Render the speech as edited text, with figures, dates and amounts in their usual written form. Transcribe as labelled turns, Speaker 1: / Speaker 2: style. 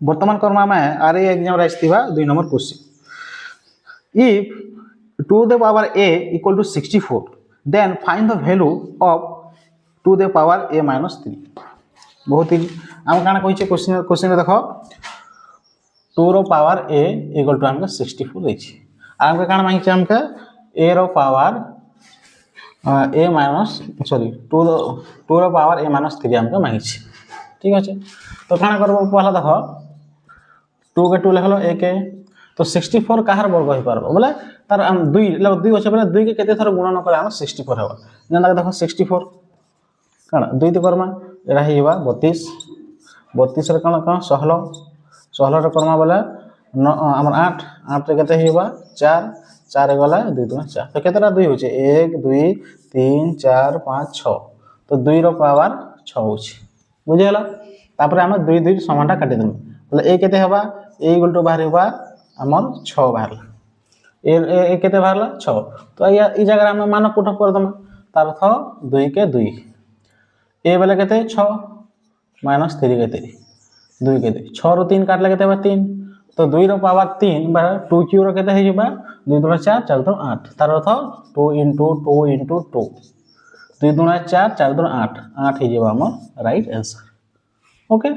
Speaker 1: बर्तमान करमा में RA exam रे आइथिबा 2 number question if 2 the power a equal to 64 then find the value of 2 the power a minus 3 बहुत ही हम काना कहिचे question देखो 2 row power a equal to हमके 64 दैछि हमके काना मांगिचे हमके a row power a minus sorry 2 row power a minus 3 हमके मांगिचे ठीक अछि तो काना करबो पहला देखो 2 के 2 लिखलो a के तो 64 काहर वर्ग होई परबो बोले तार हम 2 2 अछि बोले 2 के केते थर गुणन करे हम 64 हेबा जेना देखो 64 काना 2 ते करमा एरा हेबा 32 32 रे काना 16 16 रे करमा बोले हमर 8 8 रे केते हेबा 4 4 गला 2 2 4 तो केतेरा 2 होचे 1 2 3 4 5 6 तो 2 रो पावर 6 होची बुझियला तापर हम 2 2 समानटा काटि देम बोले a केते हेबा a इक्वल टू बाहर हेबा हमर 6 बाहरला ए केते बाहरला 6 तो ई जगह हम मान पुट कर दम तार अर्थ 2 के 2 ए वाला केते 6 माइनस 3 के 3 2 के 2 6 रो 3 काटला केते बा 3 तो 2 रो पावर 3 बा 2 क्यू रो केते हेबा 2 2 4 4 2 8 तार अर्थ 2 * 2 * 2 2 2 4 4 2 8 8 हे जेबा हमर राइट आंसर ओके।